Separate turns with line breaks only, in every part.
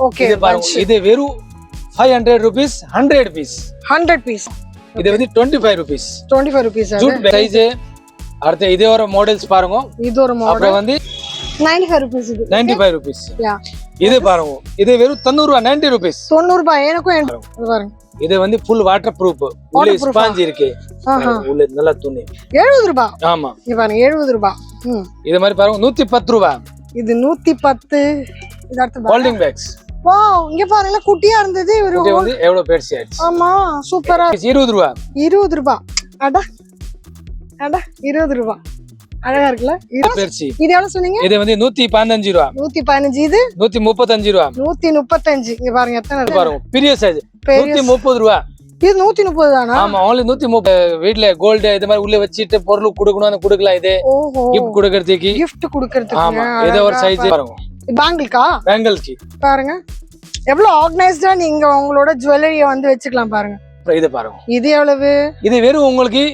Okay
இது பாருங்க இது வெறும் 500 rupees 100 piece
100 piece
இது வந்து 25 rupees
25 rupees
ஜூட் சைஸ் அடுத்து இதே ஒரு மாடல்ஸ் பாருங்க
இது ஒரு மாடல்
அப்புறம் வந்து
95 rupees இது
95 rupees
யா
இது பாருங்க இது வெறும் 90 ரூபாய் 90 rupees
90 ரூபாய் எனக்கும் இது பாருங்க
இது வந்து ஃபுல் வாட்டர் ப்ரூஃப் உள்ள ஸ்பாஞ்ச் இருக்கு உள்ள நல்ல துணி
70 ரூபாய்
ஆமா
இது பாருங்க 70 ரூபாய்
இது மாதிரி பாருங்க 110 ரூபாய்
இது 110 இது அடுத்து
ஹோல்டிங் பேக்ஸ்
வாவ் இங்க பாருங்க குட்டியா இருந்தது ஒரு
இது வந்து எவ்வளவு பெருசு ஆயிடுச்சு
ஆமா சூப்பரா
20 ரூபாய்
20 ரூபாய் அட அட 20 ரூபாய் அழகா இருக்குல
பெருசு
இது எவ்வளவு சொன்னீங்க
இது வந்து 115 ரூபாய்
115 இது
135 ரூபாய்
135 இங்க பாருங்க எத்தனை இருக்கு
பாருங்க பெரிய சைஸ் 130 ரூபாய்
இது 130 தானா
ஆமா only 130 வீட்ல கோல்ட் இது மாதிரி உள்ள வச்சிட்டு பொருள் கொடுக்கணும்னு கொடுக்கலாம் இது
ஓஹோ
gift கொடுக்கிறதுக்கு
gift கொடுக்கிறதுக்கு
ஆமா இது ஒரு சைஸ் பாருங்க
பேங்கிள்கா
பேங்கிள்ஸ்க்கு
பாருங்க எவ்வளவு ஆர்கனைஸ்டா நீங்க உங்களோட ஜுவல்லரிய வந்து வச்சுக்கலாம் பாருங்க
இது பாருங்க
இது எவ்வளவு
இது வெறும் உங்களுக்கு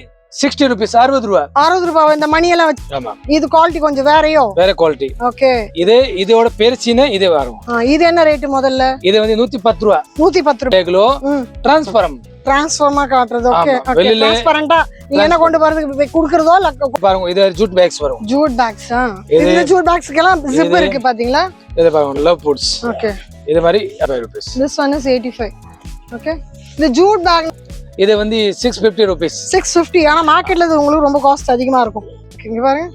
60 rupees 60 ரூபாய்
60 ரூபாய் இந்த மணி எல்லாம் வச்சு
ஆமா
இது குவாலிட்டி கொஞ்சம் வேறயோ
வேற குவாலிட்டி
ஓகே
இதோட பெருசினே இது வரும்
இது என்ன ரேட் முதல்ல
இது வந்து 110 ரூபாய்
110 ரூபாய்
கிலோ டிரான்ஸ்பரம்
டிரான்ஸ்ஃபார்மா காட்டுறது ஓகே
வெளியில
டிரான்ஸ்பரண்டா நீங்க என்ன கொண்டு போறது குடுக்குறதோ இல்ல
பாருங்க இது ஜூட் பேக்ஸ் வரும்
ஜூட் பேக்ஸ் இந்த ஜூட் பேக்ஸ்க்கெல்லாம் ஜிப் இருக்கு பாத்தீங்களா
இது பாருங்க லவ் ஃபுட்ஸ்
ஓகே
இது மாதிரி 85 rupees
this one is 85 okay இந்த ஜூட் பேக்
இது வந்து 650 rupees
650 ஆனா மார்க்கெட்ல இது உங்களுக்கு ரொம்ப காஸ்ட் அதிகமா இருக்கும் இங்க பாருங்க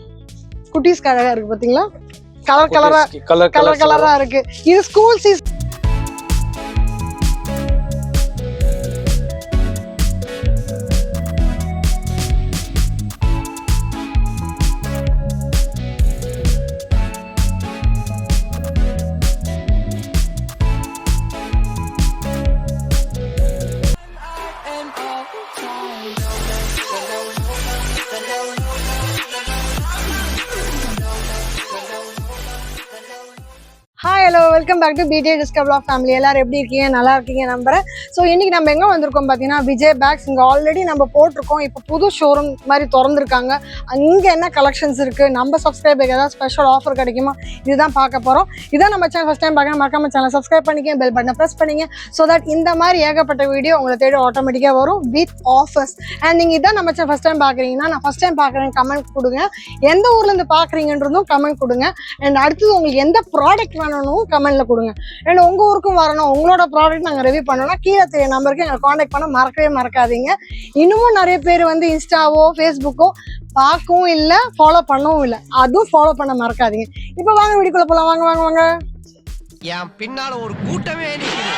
குட்டீஸ் அழகா இருக்கு பாத்தீங்களா கலர் கலரா இருக்கு இது ஸ்கூல் சீஸ் hi hello welcome back to PJ discover vlog family. எல்லாரும் எப்படி இருக்கீங்க? நல்லா இருக்கீங்க நம்புறேன். ஸோ இன்னைக்கு நம்ம எங்கே வந்திருக்கோம் பார்த்தீங்கன்னா விஜய் பேக்ஸ். இங்கே ஆல்ரெடி நம்ம போட்டிருக்கோம். இப்போ புது ஷோரூம் மாதிரி திறந்துருக்காங்க. இங்கே என்ன கலெக்ஷன்ஸ் இருக்குது, நம்ம சப்ஸ்கிரைபருக்கு ஏதாவது ஸ்பெஷல் ஆஃபர் கிடைக்குமா, இதுதான் பார்க்க போகிறோம். இதான் நம்ம சேனல் ஃபஸ்ட் டைம் பார்க்கணும், மறக்காம சேனல் சப்ஸ்கிரைப் பண்ணிக்க, பெல் பட்டனை ப்ரெஸ் பண்ணிங்க. ஸோ தட் இந்த மாதிரி ஏகப்பட்ட வீடியோ உங்களை தேடி ஆட்டோமேட்டிக்காக வரும் வித் ஆஃபர்ஸ். அண்ட் நீங்கள் இதான் நம்ம சேனல் ஃபஸ்ட் டைம் பார்க்குறீங்கன்னா, நான் ஃபஸ்ட் டைம் பார்க்குறேன் கமெண்ட் கொடுங்க. எந்த ஊர்லேருந்து பார்க்குறீங்கன்றதும் கமெண்ட் கொடுங்க. அண்ட் அடுத்தது உங்களுக்கு எந்த ப்ராடக்ட் வேணும் கமெண்ட்ல கொடுங்க. அண்ட் உங்க ஊருக்கும் வரணும், உங்களோட ப்ராடக்ட் நாங்க ரிவ்யூ பண்ணோம்னா கீழே தெரிய நம்பருக்கு எங்களை காண்டாக்ட் பண்ண மறக்கவே மறக்காதீங்க. இன்னமும் நிறைய பேர் வந்து இன்ஸ்டாவோ ஃபேஸ்புக்கோ பார்க்கவும் இல்லை, ஃபாலோ பண்ணவும் இல்லை. அதுவும் ஃபாலோ பண்ண மறக்காதீங்க. இப்போ வாங்க வீடியோக்குள்ள போலாம். வாங்க வாங்க வாங்க.
என் பின்னால ஒரு கூட்டமே நிக்குது.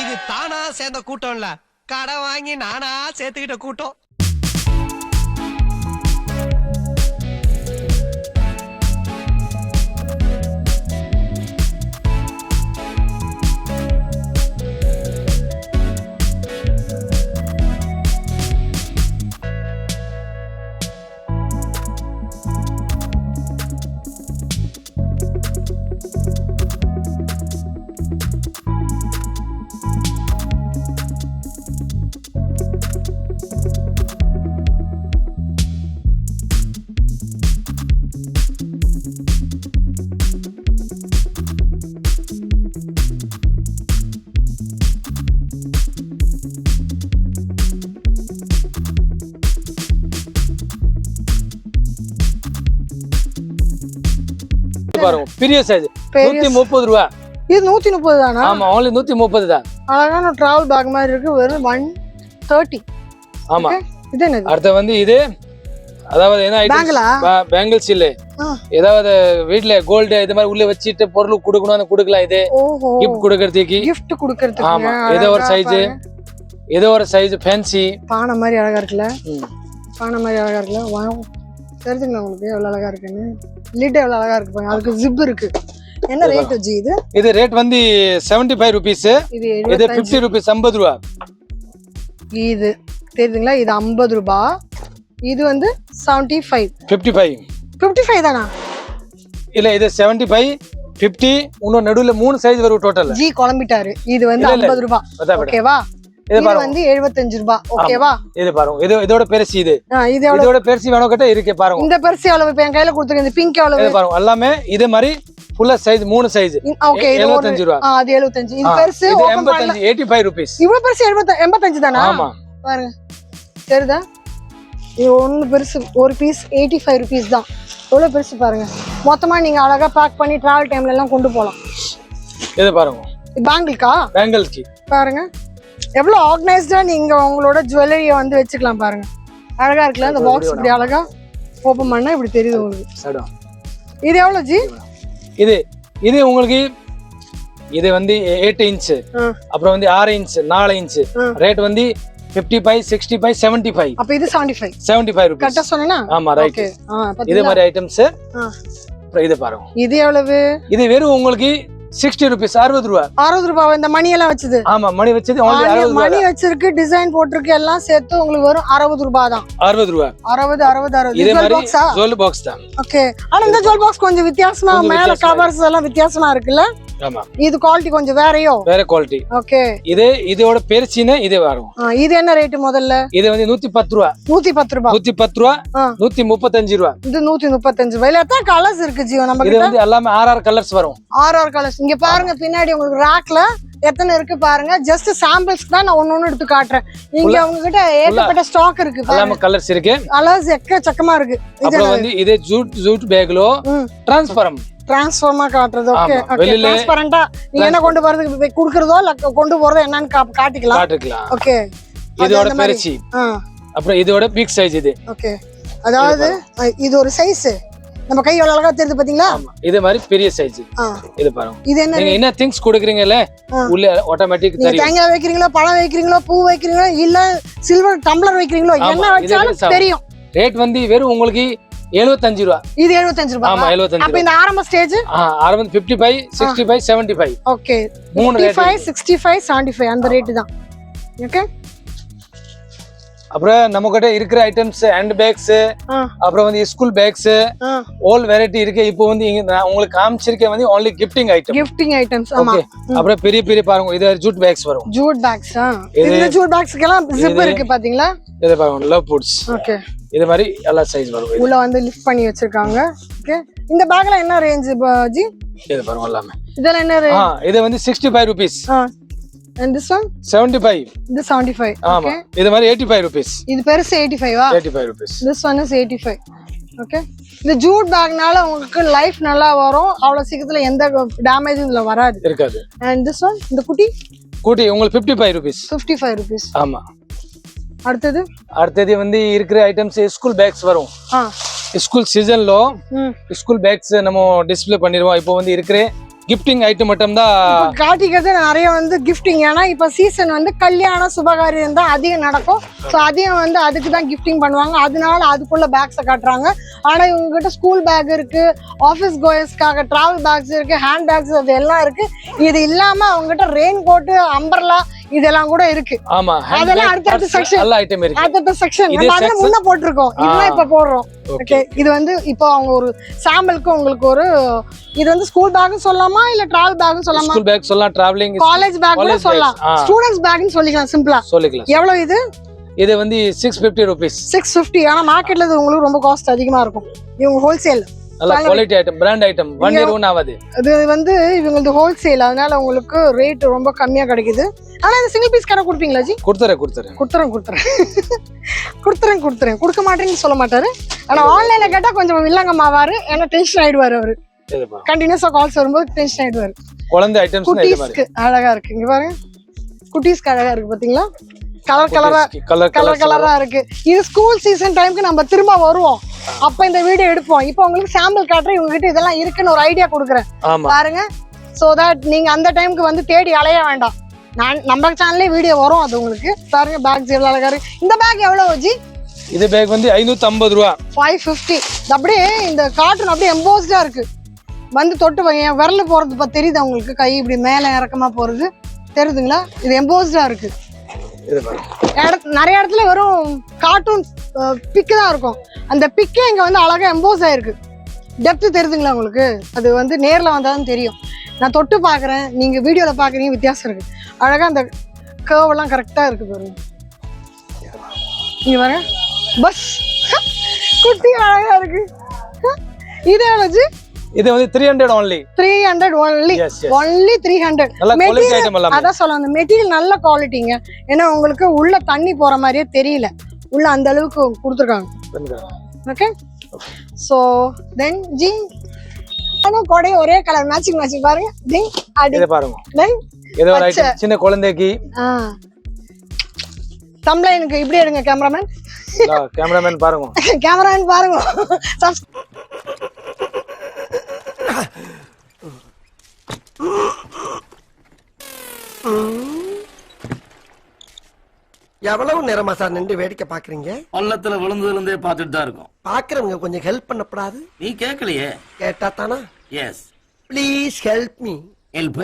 இது தானா சேர்ந்த கூட்டம் இல்ல, கடை வாங்கி நானா சேர்த்துக்கிட்ட கூட்டம்.
பாருங்க பெரிய சைஸ் 130 ரூபாய்.
இது 130 தானா?
ஆமா only 130 தான்.
அழகான டிராவல் பேக் மாதிரி இருக்கு. வெறும் 130.
ஆமா
இது என்னது?
அடுத்து வந்து இது அதாவது என்ன பேங்கிள்ஸ் இல்ல, ஏதாவது வீட்ல கோல்ட் இது மாதிரி உள்ள வச்சிட்டு பொருள் கொடுக்கணும்னு கொடுக்கலாம். இது கிஃப்ட் கொடுக்கிறதுக்கு
gift கொடுக்கிறதுக்கு.
ஆமா ஏதோ ஒரு சைஸ் ஃபேன்சி
பானை மாதிரி அழகா இருக்குல்ல, பானை மாதிரி அழகா இருக்குல்ல. வாவ், தெரிஞ்சுங்களா உங்களுக்கு எவ்வளவு அழகா இருக்குன்னு? லிட் எவ்வளவு அழகா இருக்கு பாருங்க. அதுக்கு ஜிப் இருக்கு. என்ன ரேட் ஜி இது?
இது ரேட் வந்து 75 rupees. இது 50 rupees 50 ரூபாய்.
இது தெரியுதுங்களா? இது 50 ரூபாய். இது வந்து 75 55 தானா?
இல்ல இது 75 50 இன்னும் நடுவுல 3 சைஸ் வரும் டோட்டல்.
ஜி குழம்பிட்டாரு. இது வந்து 50 ரூபாய். ஓகேவா? இது வந்து 75 ரூபாய். ஓகேவா?
இது பாருங்க, இதோட பெருசு இது.
இது எவ்வளவு?
இதோட பெருசு வேணும் கிட்ட இருக்கு பாருங்க.
இந்த பெருசு எவ்வளவு? இப்ப என் கையில கொடுத்துருக்கேன் இந்த பிங்க் எவ்வளவு?
இது பாருங்க எல்லாமே இதே மாதிரி ஃபுல்லா சைஸ் 3 சைஸ்.
ஓகே, இது
75 ரூபாய்.
அது 75. இது பெருசு
85 85 ரூபீஸ்.
இவ்வளவு பெருசு 85 தானா?
ஆமா
பாருங்க சரிதா. இது ஒன்னு பெருசு ஒரு பீஸ் 85 ரூபீஸ் தான். எவ்வளவு பெருசு பாருங்க. மொத்தமா நீங்க அழகா பேக் பண்ணி டிராவல் டைம்ல எல்லாம் கொண்டு போலாம்.
இது பாருங்க
பேங்கிள்கா?
பேங்கிள்க்கு பாருங்க
எவ்வளவு ஆர்கனைஸ்டா நீங்க உங்களோட ஜுவல்லரிய வந்து வச்சுக்கலாம் பாருங்க. அழகா இருக்குல்ல அந்த பாக்ஸ் இப்படி அழகா ஓபன் பண்ணா இப்படி தெரியுது உங்களுக்கு. இது எவ்வளவு ஜி? இது உங்களுக்கு இது வந்து 8 இன்ச், அப்புறம் வந்து 6 இன்ச், 4 இன்ச். ரேட் வந்து 55, 65, 75. அப்ப இது 75.
75 ரூபாய்.
கரெக்ட்டா சொன்னேனா?
ஆமா ரைட். இது மாதிரி ஐட்டம்ஸ். அப்புறம் இது பாருங்க. இது
எவ்வளவு?
இது வெறும் உங்களுக்கு 60 ரூபீஸ். 60 ரூபாய்.
60 ரூபாய். இந்த மணி எல்லாம் வச்சது?
ஆமா மணி வச்சது only 60 ரூபாய். மணி
வச்சிருக்கு, டிசைன் போட்டுருக்கு, எல்லாம் சேர்த்து உங்களுக்கு வரும் 60 ரூபாய் தான்.
60 ரூபாய்.
60.
இது மாதிரி ஜுவல் பாக்ஸ் தான்.
ஓகே. ஆனா இந்த ஜுவல் பாக்ஸ் கொஞ்சம் வித்தியாசமா, மேல கவர்ஸ் எல்லாம் வித்தியாசமா இருக்குல்ல?
ஆமா.
இது குவாலிட்டி கொஞ்சம் வேறயோ? வேற
குவாலிட்டி.
ஓகே.
இதோட பெருசினே இது வரும்.
இது என்ன ரேட் முதல்ல?
இது வந்து 110 ரூபாய்.
110 ரூபாய்.
110 ரூபாய். 135 ரூபாய்.
இது 135 ரூபாய். எத்தனை கலர்ஸ் இருக்கு ஜீவன் நம்ம கிட்ட?
இது வந்து எல்லாமே 6 கலர்ஸ் வரும்.
6 கலர்ஸ். இங்க பாருங்க பின்னாடி உங்களுக்கு ரேக்ல எத்தனை இருக்கு பாருங்க. ஜஸ்ட் சாம்பிள்ஸ் தான் நான் ஒன்னு எடுத்து காட்டுறேன். இங்க அவங்க கிட்ட ஏகப்பட்ட ஸ்டாக் இருக்கு.
எல்லாமே கலர்ஸ் இருக்கு.
கலர்ஸ் எக்கச்சக்கமா இருக்கு.
அப்புறம் வந்து இது ஜூட் பேக்ல
டிரான்ஸ்ஃபார்மா காட்டுறது. Okay okay. டிரான்ஸ்பரண்டா நீ என்ன கொண்டு வரது குடுக்குறதோ இல்ல கொண்டு போறதோ என்னன்னு காட்டிக்கலாம். ஓகே.
இதோட பெருசி. அப்புறம் இதோட பிக் சைஸ் இது.
ஓகே. அதாவது இது ஒரு சைஸ். நம்ம கை எவ்வளவு அழகா தெரியுது பாத்தீங்களா?
இது மாதிரி பெரிய சைஸ். இது பாருங்க. இது என்ன திங்ஸ் கொடுக்குறீங்கல உள்ள ஆட்டோமேட்டிக் தெரியும்.
தேங்காய் வைக்கிறீங்களோ, பழம் வைக்கிறீங்களோ, பூ வைக்கிறீங்களோ, இல்ல சில்வர் டம்ளர் வைக்கிறீங்களோ, என்ன வச்சாலும் தெரியும்.
ரேட் வந்து வெறும் உங்களுக்கு 75 ரூபாய்.
இது 75 ரூபாய்.
ஆமா 75.
அப்ப இந்த ஆரம்ப ஸ்டேஜ்
ஆரம்ப 55, 65, 75.
ஓகே. 55, 65, 75 அந்த ரேட் தான். ஓகே.
அப்புறம் நம்ம கிட்ட இருக்கிற ஐட்டம்ஸ் ஹேண்ட் பேக்ஸ், அப்புறம் வந்து ஸ்கூல் பேக்ஸ், ஆல் வெரைட்டி இருக்கு. இப்போ வந்து உங்களுக்கு காமிச்சிருக்கேன் வந்து only gifting
ஐட்டம்ஸ். ஆமா.
அப்புறம் பெரிய பெரிய பாருங்க இது ஜூட் பேக்ஸ் வரும்.
Jude packs. இந்த ஜூட் பேக்ஸ்க்கெல்லாம் ஜிப் இருக்கு பாத்தீங்களா?
இது பாருங்க லவ் புட்ஸ்.
ஓகே.
இது மாதிரி எல்லா சைஸ் வரும்.
உள்ள வந்து லிஃப்ட் பண்ணி வச்சிருக்காங்க. ஓகே. இந்த பேக்ல என்ன ரேஞ்ச் ஜி?
இது பாருங்க எல்லாமே.
இதெல்லாம் என்ன ரேஞ்ச்?
இது வந்து 65 ரூபீஸ்.
And this one
75.
இது 75.
ஆமா. இது மாதிரி 85 ரூபீஸ்.
இது பெருசு 85 வா?
85 rupees.
This one is 85. Okay. இந்த ஜூட் பேக்னால உங்களுக்கு லைஃப் நல்லா வரும். அவ்வளவு சீக்கிரத்துல எந்த டேமேஜும் இதுல வராது.
இருக்காது.
And this one இந்த குட்டி
உங்களுக்கு 55 ரூபீஸ்.
55 ரூபீஸ்.
ஆமா.
அடுத்தது
வந்து இருக்கிற ஐட்டம்ஸ் ஸ்கூல் பேக்ஸ் வரும். ஸ்கூல் சீசன்ல ஸ்கூல் பேக்ஸ் நம்ம டிஸ்ப்ளே பண்ணிடுவோம். இப்போ வந்து இருக்கிற கிஃப்டிங் ஐட்டம் மட்டும் தான்
காட்டிக்கிறது. நிறைய வந்து கிஃப்டிங், ஏன்னா இப்ப சீசன் வந்து கல்யாண சுபகாரியம் தான் அதிகம் நடக்கும். ஸோ அதிகம் வந்து அதுக்கு தான் கிஃப்டிங் பண்ணுவாங்க. அதனால அதுக்குள்ள பேக்ஸை காட்டுறாங்க. ஆனா இவங்க கிட்ட ஸ்கூல் பேக் இருக்கு, ஆஃபீஸ் கோயர்ஸ்க்காக டிராவல் பேக்ஸ் இருக்கு, ஹேண்ட் பேக்ஸ் அது எல்லாம் இருக்கு. இது இல்லாம அவங்க கிட்ட ரெயின் கோட், அம்பர்லா இதெல்லாம் கூட இருக்கு.
ஆமா.
அதெல்லாம் அடுத்த செக்ஷன்.
எல்லா ஐட்டம் இருக்கு.
அடுத்த செக்ஷன் நம்ம அத முன்ன போட்டுருக்கோம். இதெல்லாம் இப்ப போடுறோம். ஓகே. இது வந்து இப்போ அவங்க ஒரு சாம்பிளுக்கு உங்களுக்கு ஒரு இது வந்து ஸ்கூல் பேக்னு சொல்லலாமா இல்ல டிராவல் பேக்னு சொல்லலாமா?
ஸ்கூல் பேக் சொல்லலாம், டிராவலிங்
காலேஜ் பேக்னு சொல்லலாம், ஸ்டூடண்ட்ஸ் பேக்னு சொல்லிக்கலாம் சிம்பிளா.
சொல்லிக்கலாம்.
எவ்வளவு இது?
இது வந்து 650 ரூபீஸ்.
650. ஆனா மார்க்கெட்ல இது உங்களுக்கு ரொம்ப காஸ்ட் அதிகமா இருக்கும். இவங்க ஹோல்சேல்
நல்ல quality item, brand item, 1 year one ஆகாது.
இது வந்து இவங்களுக்கு ஹோல்சேல், அதனால உங்களுக்கு ரேட் ரொம்ப கம்மியா கிடைக்குது. ஆனா இந்த சிங்கிள் பீஸ் கடை கொடுப்பீங்களா ஜி? கொடுத்துறேன். கொடுக்க மாட்டேன்னு சொல்ல மாட்டாரு. ஆனா ஆன்லைன்ல கேட்டா கொஞ்சம் வில்லங்கமாவாரு, ஏன்னா டென்ஷன் ஆயிடுவாரு அவரு. கண்டினியூஸா கால்ஸ் வரும்போது டென்ஷன் ஆயிடுவாரு. குழந்தை ஐட்டம்ஸ் குட்டீஸ்க்கு அழகா இருக்கு. இங்க பாருங்க, குட்டீஸ்க்கு அழகா இருக்கு பாத்தீங்களா? கலரா இருக்கு. இது ஸ்கூல் சீசன் டைம்க்கு நம்ம திரும்ப வருவோம், அப்ப இந்த வீடியோ எடுப்போம். இப்போ உங்களுக்கு சாம்பிள் காட்டுறேன், இவங்க கிட்ட இதெல்லாம் இருக்குன்னு ஒரு ஐடியா கொடுக்குறேன் பாருங்க. சோ தட் நீங்க அந்த டைம்க்கு வந்து தேடி அலைய வேண்டாம். நம்ம சேனல்லே வீடியோ வரும் அது உங்களுக்கு. பாருங்க பேக்ஸ் எவ்வளவு அழகா இருக்கு. இந்த பேக் எவ்வளவு ஜி?
இது பேக் வந்து 550 ரூபாய்.
550. அப்படியே இந்த காட்டன் அப்படியே எம்போஸ்டா இருக்கு. வந்து தொட்டு என் விரல போறது தெரியுது உங்களுக்கு? கை இப்படி மேல இறக்கமா போறது தெரியுதுங்களா? இது எம்போஸ்டா இருக்கு. நிறைய இடத்துல வெறும் கார்ட்டூன் பிக்கு தான் இருக்கும். அந்த பிக்கே இங்க வந்து அழகா எம்போஸ் ஆயிருக்கு. டெப்த் தெரியுதுங்களா உங்களுக்கு? அது வந்து நேர்ல வந்தாலும் தெரியும். நான் தொட்டு பாக்குறேன், நீங்க வீடியோல பாக்குறீங்க, வித்தியாசம் இருக்கு. அழகா அந்த கர்வ் எல்லாம் கரெக்டா இருக்கு பாருங்க. இங்க பாருங்க பஸ் குட்டி அழகா இருக்கு. இது எவ்வளவு?
இது வந்து 300 only.
300 only.
Yes, yes.
Only 300.
நல்ல குவாலிட்டி ஐட்டம் எல்லாம்.
அதான் சொல்ல அந்த மெட்டீரியல் நல்ல குவாலிட்டிங்க. ஏன்னா உங்களுக்கு உள்ள தண்ணி போற மாதிரியே தெரியல. உள்ள அந்த அளவுக்கு கொடுத்துருக்காங்க. ஓகே. சோ தென் ஜி ஆனா கோடை ஒரே கலர் மேட்சிங் பாருங்க. தென்
இத பாருங்க.
தென்
ஏதோ ஒரு ஐட்டம் சின்ன குழந்தைக்கு.
தம்ப்ளைனுக்கு இப்படி எடுங்க கேமராமேன்.
கேமராமேன் பாருங்க.
கேமராமேன் பாருங்க.
எவ்வளவு நேரமா சார் நின்று வேடிக்கை பாக்குறீங்க?
பள்ளத்துல விழுந்ததுல இருந்தே பாத்துட்டு தான் இருக்கோம்.
பாக்குறவங்க கொஞ்சம் ஹெல்ப் பண்ணப்படாது?
நீ கேட்கலையே.
கேட்டா தானா?
Yes.
Please help me.
Help.